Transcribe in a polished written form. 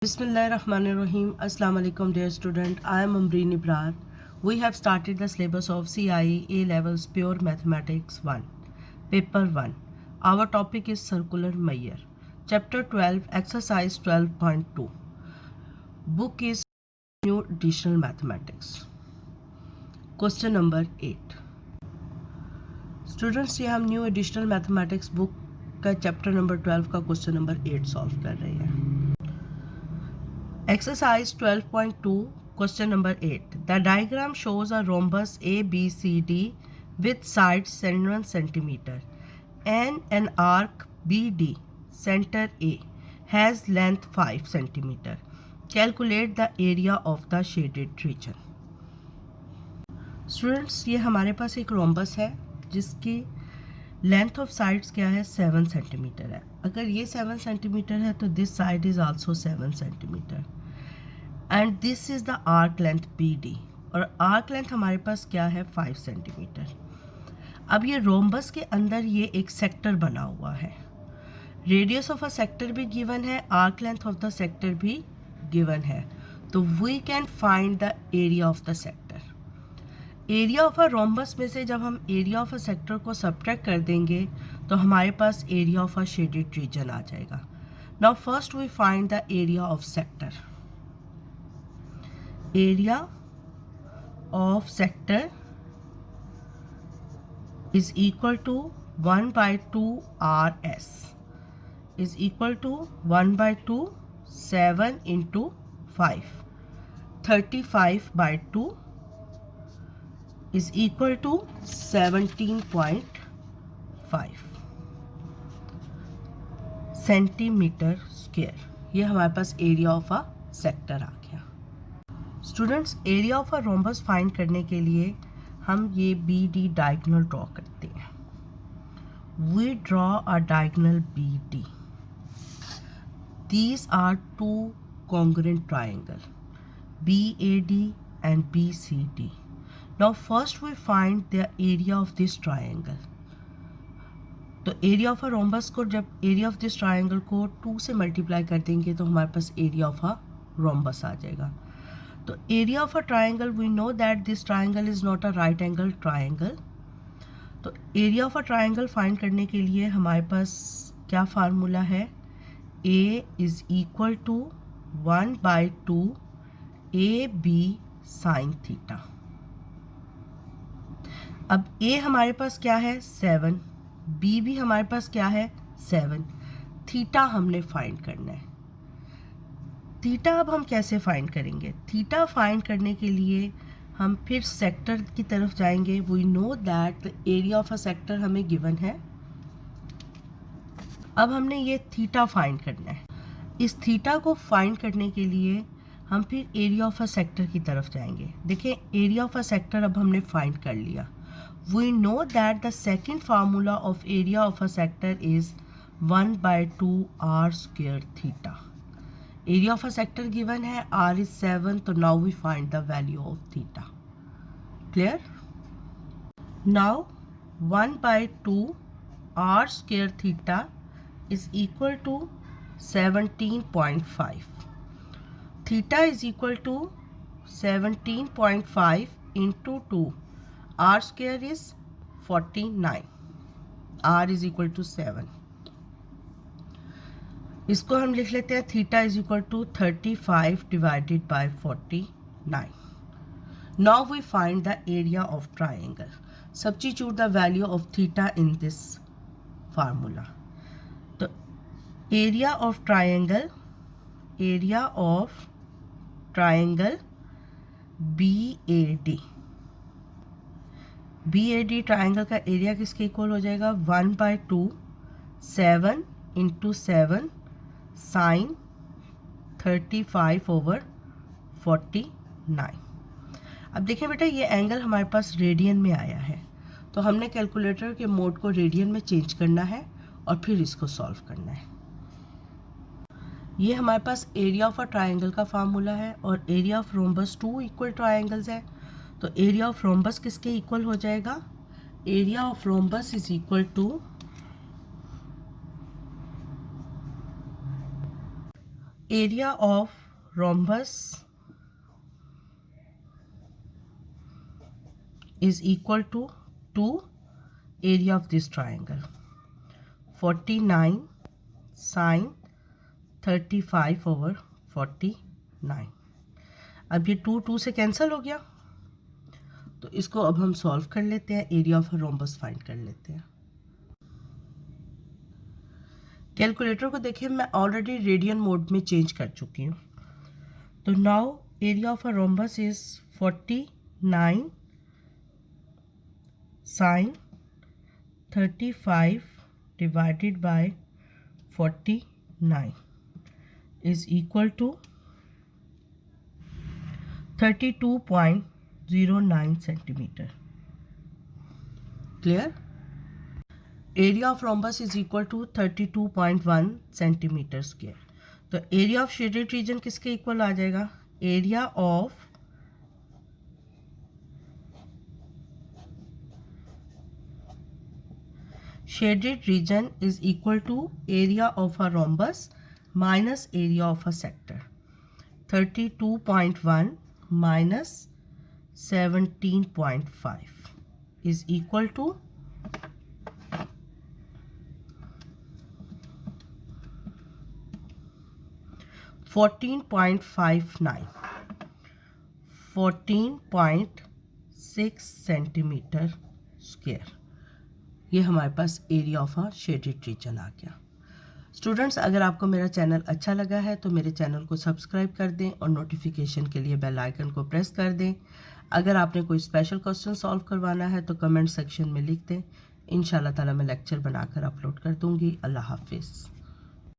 Bismillahirrahmanirrahim. Assalamu alaikum dear student. I am Amreen Ibrar. We have started the syllabus of CIE A Levels Pure Mathematics 1. Paper 1. Our topic is Circular Measure. Chapter 12, Exercise 12.2. Book is New Additional Mathematics. Question number 8. Students, ये हम new additional mathematics book का chapter number 12 का question number 8 solve कर रहे हैं. Exercise 12.2, question number 8. The diagram shows a rhombus ABCD with sides 7 cm and an arc BD, center A, has length 5 cm. Calculate the area of the shaded region. Students, ये हमारे पास एक rhombus है जिसकी length of sides क्या है 7 centimetre है. अगर ये 7 सेंटीमीटर है तो this side is also 7 centimetre and this is the arc length BD और आर्क लेंथ हमारे पास क्या है 5 सेंटीमीटर. अब ये रोम्बस के अंदर ये एक सेक्टर बना हुआ है. रेडियस ऑफ अ सेक्टर भी गिवन है, arc length of the sector भी गिवन है. तो we can find the area of the sector. Area of a rhombus में से जब हम एरिया ऑफ अ सेक्टर को सब्ट्रैक्ट कर देंगे तो हमारे पास area of a shaded region आ जाएगा. Now first we find the area of sector. Area of sector is equal to 1/2 RS is equal to 1/2 7 into 5 35/2 is equal to 17.5 centimetre square. ये हमारे पास एरिया ऑफ अ सेक्टर आ गया. Students, area of a rhombus find करने के लिए हम ये BD डायगोनल ड्रॉ करते हैं. We draw a diagonal BD. These are two congruent triangle BAD and BCD. Now first we find the area of this triangle. तो area of a rhombus को जब एरिया ऑफ दिस ट्राइंगल को 2 से multiply कर देंगे तो हमारे पास एरिया ऑफ अ रोम्बस आ जाएगा. तो area of a triangle we know that this triangle is not a right angle triangle. तो एरिया ऑफ अ ट्राइंगल फाइंड करने के लिए हमारे पास क्या फार्मूला है. A is equal to 1/2 AB sine theta. अब A हमारे पास क्या है 7, B भी हमारे पास क्या है 7, थीटा हमने फाइंड करना है. थीटा अब हम कैसे फाइंड करेंगे. थीटा फाइंड करने के लिए हम फिर सेक्टर की तरफ जाएंगे. We know that the area of a sector हमें गिवन है. अब हमने ये थीटा फाइंड करना है. इस थीटा को फाइंड करने के लिए हम फिर एरिया ऑफ अ सेक्टर की तरफ जाएंगे. देखिए, एरिया ऑफ अ सेक्टर अब हमने फाइंड कर लिया. We know that the second formula of area of a sector is 1/2 R square theta. Area of a sector given है R is 7. तो now we find the value of theta. Clear? Now 1/2 R square theta is equal to 17.5. Theta is equal to 17.5 into 2. R square is 49. R is equal to 7. इसको हम लिख लेते हैं theta is equal to 35 divided by 49. Now we find the area of triangle. Substitute the value of theta in this formula. तो area of triangle BAD triangle का area किसके equal हो जाएगा 1/2 7 into 7 साइन 35/49. अब देखें बेटा, ये एंगल हमारे पास रेडियन में आया है तो हमने कैलकुलेटर के मोड को रेडियन में चेंज करना है और फिर इसको सॉल्व करना है. ये हमारे पास एरिया ऑफ अ ट्राइंगल का फार्मूला है और area of rhombus 2 equal triangles है. तो एरिया ऑफ रोम्बस किसके इक्वल हो जाएगा. Area of rhombus is equal to area of rhombus is equal to area of this triangle. 49 sin 35 over 49. अब ये 2 से कैंसिल हो गया, तो इसको अब हम सॉल्व कर लेते हैं, एरिया ऑफ रोम्बस फाइंड कर लेते हैं। कैलकुलेटर को देखिए, मैं ऑलरेडी रेडियन मोड में चेंज कर चुकी हूँ। तो now area of a rhombus is 49 sin 35 divided by 49 is equal to 32.09 centimeter. Clear? Area of rhombus is equal to 32.1 centimeter square. तो एरिया ऑफ शेडेड रीजन किसके इक्वल आ जाएगा? Area of shaded region is equal to area of a rhombus minus area of a sector. 32.1 minus 17.5 is equal to 14.59, 14.6 centimetre square. ये हमारे पास area of a shaded region आ गया। Students, अगर आपको मेरा चैनल अच्छा लगा है तो मेरे चैनल को सब्सक्राइब कर दें और नोटिफिकेशन के लिए बेल आइकन को प्रेस कर दें। अगर आपने कोई स्पेशल क्वेश्चन सॉल्व करवाना है तो कमेंट सेक्शन में लिख दें। इंशाल्लाह ताला मैं लेक्चर बनाकर अपलोड कर दूंगी। अल्लाह हाफिज़।